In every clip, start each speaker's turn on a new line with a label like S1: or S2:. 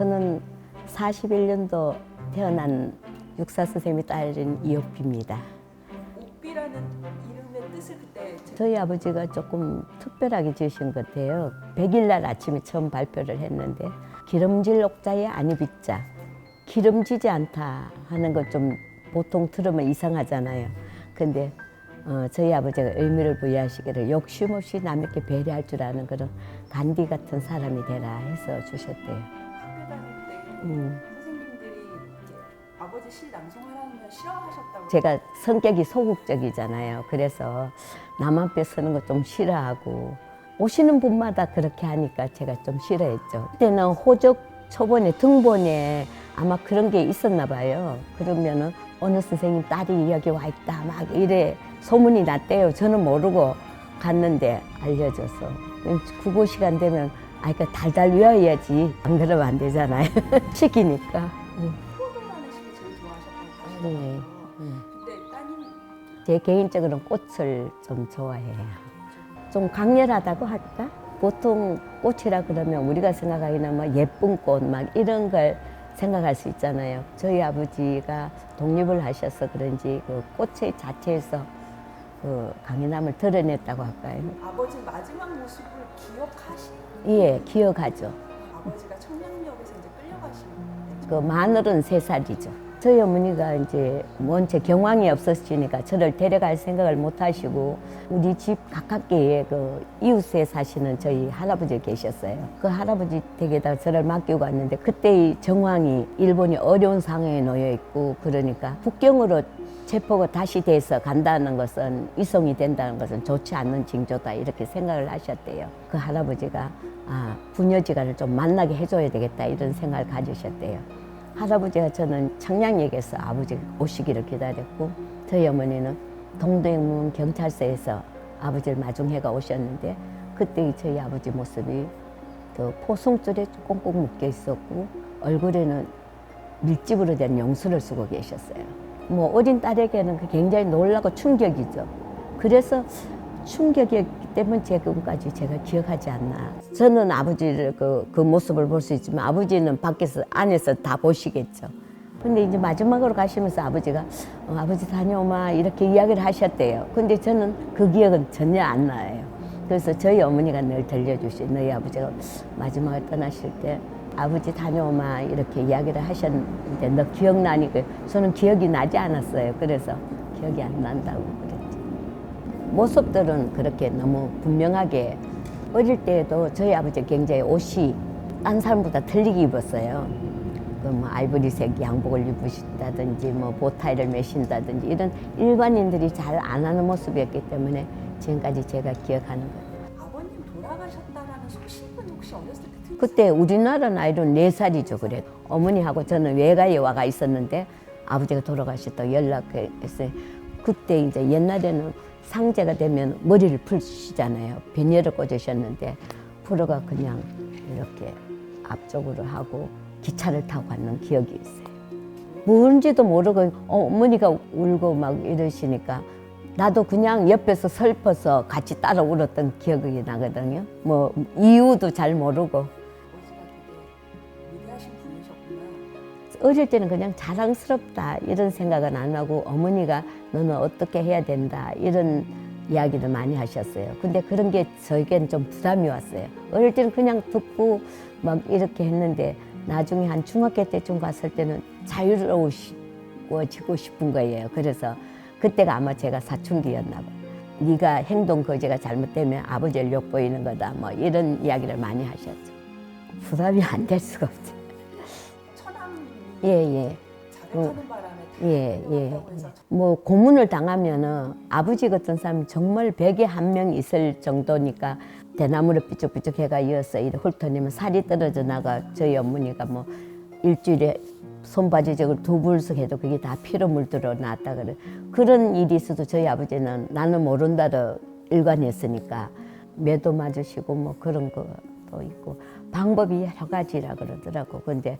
S1: 저는 41년도 태어난 육사 선생님의 딸인 이옥비입니다.
S2: 옥비라는 이름의 뜻을 그때
S1: 저희 아버지가 조금 특별하게 지으신 것 같아요. 100일 날 아침에 처음 발표를 했는데 기름질 옥자에 아니 빚자, 기름지지 않다 하는 건 좀 보통 들으면 이상하잖아요. 근데 저희 아버지가 의미를 부여하시기를 욕심 없이 남에게 배려할 줄 아는 그런 간디 같은 사람이 되라 해서 주셨대요.
S2: 학교 다닐 때 선생님들이 이제 아버지 시 낭송하라는 걸 싫어하셨다고.
S1: 제가 성격이 소극적이잖아요. 그래서 남 앞에 서는 거 좀 싫어하고 오시는 분마다 그렇게 하니까 제가 좀 싫어했죠. 그때는 호적 초본에 등본에 아마 그런 게 있었나 봐요. 그러면은 어느 선생님 딸이 여기 와 있다 막 이래 소문이 났대요. 저는 모르고 갔는데 알려줘서 국어 시간 되면 그 달달 외워야지. 안 그러면 안 되잖아요. 시키니까.
S2: 포도만의 시를 제일 좋아하셨다고
S1: 네.
S2: 하시더라고요. 근데 따님
S1: 제 개인적으로는 꽃을 좀 좋아해요. 좀 강렬하다고 할까? 보통 꽃이라 그러면 우리가 생각하기는 뭐 예쁜 꽃 막 이런 걸 생각할 수 있잖아요. 저희 아버지가 독립을 하셔서 그런지 그 꽃의 자체에서 그 강인함을 드러냈다고 할까요?
S2: 아버지 마지막 모습을 기억하시는
S1: 예, 기억하죠.
S2: 아버지가 청량역에서 이제 끌려가신
S1: 그 마늘은 3살이죠. 저희 어머니가 이제 원체 경황이 없으시니까 저를 데려갈 생각을 못 하시고 우리 집 가깝게 그 이웃에 사시는 저희 할아버지 계셨어요. 그 할아버지 댁에다 저를 맡기고 갔는데 그때의 정황이 일본이 어려운 상황에 놓여 있고 그러니까 국경으로 체포가 다시 돼서 간다는 것은 이송이 된다는 것은 좋지 않는 징조다 이렇게 생각을 하셨대요. 그 할아버지가 부녀지간을 좀 만나게 해줘야 되겠다 이런 생각을 가지셨대요. 할아버지가 저는 청량역에서 아버지 오시기를 기다렸고 저희 어머니는 동대문 경찰서에서 아버지를 마중해가 오셨는데 그때 저희 아버지 모습이 그 포송줄에 꽁꽁 묶여 있었고 얼굴에는 밀집으로 된 용수를 쓰고 계셨어요. 뭐 어린 딸에게는 굉장히 놀라고 충격이죠. 그래서 충격이었기 때문에 지금까지 제가 기억하지 않나. 저는 아버지를 그 모습을 볼 수 있지만 아버지는 밖에서 안에서 다 보시겠죠. 근데 이제 마지막으로 가시면서 아버지가 아버지 다녀오마 이렇게 이야기를 하셨대요. 근데 저는 그 기억은 전혀 안 나요. 그래서 저희 어머니가 늘 들려주신 너희 아버지가 마지막에 떠나실 때 아버지 다녀오마 이렇게 이야기를 하셨는데 너 기억나니? 저는 기억이 나지 않았어요. 그래서 기억이 안 난다고 그랬죠. 모습들은 그렇게 너무 분명하게 어릴 때에도 저희 아버지 굉장히 옷이 딴 사람보다 틀리게 입었어요. 그 뭐 아이보리색 양복을 입으신다든지 뭐 보타이를 매신다든지 이런 일반인들이 잘 안 하는 모습이었기 때문에 지금까지 제가 기억하는 거예요.
S2: 아버님 돌아가셨다라는 소식은 혹시 어렸을 때 들으셨어요?
S1: 그때 우리나라 나이로 4살이죠. 그래. 어머니하고 저는 외가에 와가 있었는데 아버지가 돌아가셨다고 연락했어요. 그때 이제 옛날에는 상제가 되면 머리를 풀시잖아요. 비닐을 꽂으셨는데 풀어가 그냥 이렇게 앞쪽으로 하고 기차를 타고 가는 기억이 있어요. 뭔지도 모르고 어머니가 울고 막 이러시니까 나도 그냥 옆에서 슬퍼서 같이 따라 울었던 기억이 나거든요. 뭐 이유도 잘 모르고.
S2: 아버지가 되게 위대하신 분이셨구나.
S1: 어릴 때는 그냥 자랑스럽다 이런 생각은 안 하고 어머니가 너는 어떻게 해야 된다 이런 이야기를 많이 하셨어요. 근데 그런 게 저에게는 좀 부담이 왔어요. 어릴 때는 그냥 듣고 막 이렇게 했는데 나중에 한 중학교 때쯤 갔을 때는 자유로워지고 싶은 거예요. 그래서 그때가 아마 제가 사춘기였나 봐요. 네가 행동 거지가 잘못되면 아버지를 욕보이는 거다 뭐 이런 이야기를 많이 하셨죠. 부담이 안 될 수가 없죠.
S2: 처남이
S1: 예.
S2: 자백하는 바람에
S1: 예.
S2: 다고 해서
S1: 뭐 고문을 당하면은 아버지 같은 사람이 정말 100에 1명 있을 정도니까 대나무를 삐쭉삐쭉 해가 이어서 이렇게 훑어내면 살이 떨어져 나가 저희 어머니가 뭐 일주일에 손바지적으로 2불씩 해도 그게 다 피로 물들어 나왔다 그래. 그런 일이 있어도 저희 아버지는 나는 모른다로 일관했으니까 매도 맞으시고 뭐 그런 것도 있고 방법이 여러 가지라 그러더라고. 근데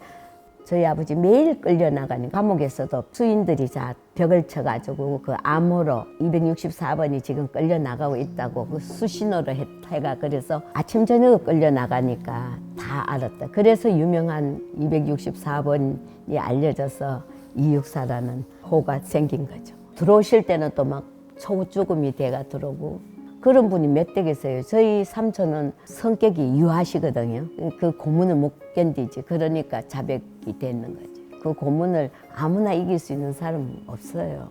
S1: 저희 아버지 매일 끌려나가는 감옥에서도 수인들이 다 벽을 쳐가지고 그 암호로 264번이 지금 끌려나가고 있다고 그 수신호로 해가 그래서 아침 저녁 끌려나가니까 다 알았다. 그래서 유명한 264번이 알려져서 264라는 호가 생긴 거죠. 들어오실 때는 또 막 초죽음이 돼가 들어오고 그런 분이 몇 대 계세요. 저희 삼촌은 성격이 유하시거든요. 그 고문을 못 견디지. 그러니까 자백이 되는 거지. 그 고문을 아무나 이길 수 있는 사람은 없어요.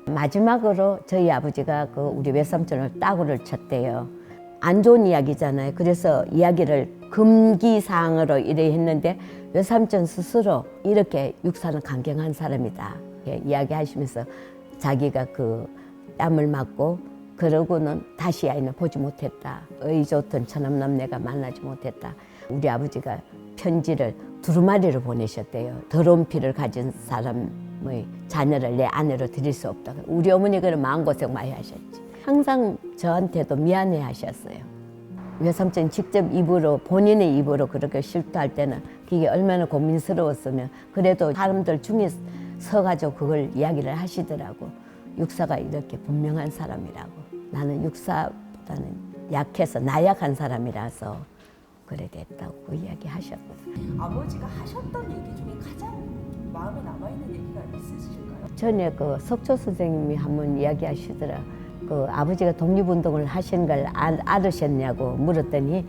S1: 마지막으로 저희 아버지가 그 우리 외삼촌을 따구를 쳤대요. 안 좋은 이야기잖아요. 그래서 이야기를 금기사항으로 이래 했는데 외삼촌 스스로 이렇게 육사는 강경한 사람이다. 이야기하시면서 자기가 그 뺨을 맞고 그러고는 다시 아이는 보지 못했다. 의 좋던 처남남매가 만나지 못했다. 우리 아버지가 편지를 두루마리로 보내셨대요. 더러운 피를 가진 사람의 자녀를 내 아내로 드릴 수 없다. 우리 어머니가 마음고생 많이 하셨지. 항상 저한테도 미안해 하셨어요. 외삼촌 직접 입으로 본인의 입으로 그렇게 실토할 때는 그게 얼마나 고민스러웠으면 그래도 사람들 중에 서가지고 그걸 이야기를 하시더라고. 육사가 이렇게 분명한 사람이라고. 나는 육사보다는 약해서 나약한 사람이라서 그래 됐다고 그 이야기 하셨거든요.
S2: 아버지가 하셨던 얘기 중에 가장 마음에 남아있는 얘기가 있으실까요?
S1: 전에 그 석조 선생님이 한번 이야기하시더라. 그 아버지가 독립운동을 하신 걸 알으셨냐고 물었더니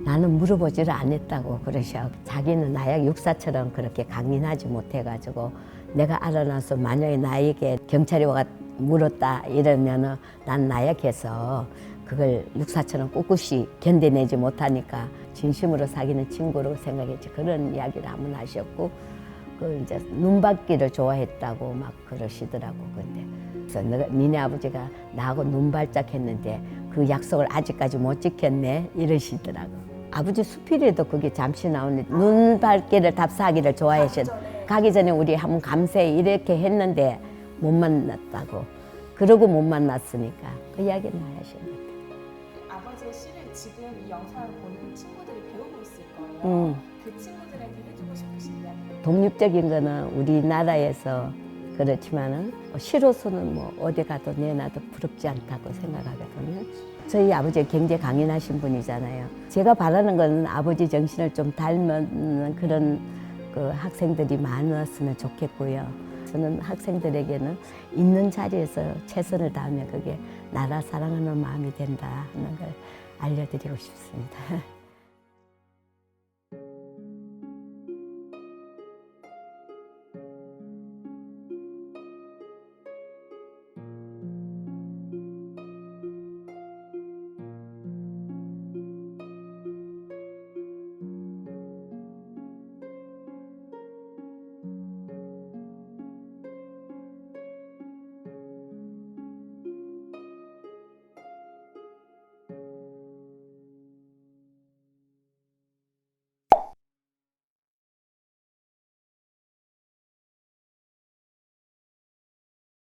S1: 나는 물어보지를 않았다고 그러셔. 자기는 나약 육사처럼 그렇게 강인하지 못해가지고 내가 알아나서 만약에 나에게 경찰이 와가 물었다 이러면은 난 나약해서 그걸 육사처럼 꿋꿋이 견뎌내지 못하니까 진심으로 사귀는 친구로 생각했지. 그런 이야기를 한번 하셨고 그 이제 눈받기를 좋아했다고 막 그러시더라고. 근데 그래서 니네 아버지가 나하고 눈발짝했는데 그 약속을 아직까지 못 지켰네 이러시더라고. 아버지 수필에도 그게 잠시 나오는데 눈밟기를 답사하기를 좋아하셨. 가기 전에 우리 한번 감세 이렇게 했는데 못 만났다고. 그러고 못 만났으니까 그 이야기는 하신 것 같아요.
S3: 아버지의 시를 지금 이 영상을 보는 친구들이 배우고 있을 거예요. 그 친구들에게 해주고 싶으신 이야기.
S1: 독립적인 거는 우리나라에서 그렇지만은 시로서는 뭐 어디 가도 내놔도 부럽지 않다고 생각하거든요. 저희 아버지 굉장히 강인하신 분이잖아요. 제가 바라는 건 아버지 정신을 좀 닮은 그런 그 학생들이 많았으면 좋겠고요. 저는 학생들에게는 있는 자리에서 최선을 다하면 그게 나라 사랑하는 마음이 된다 하는 걸 알려드리고 싶습니다.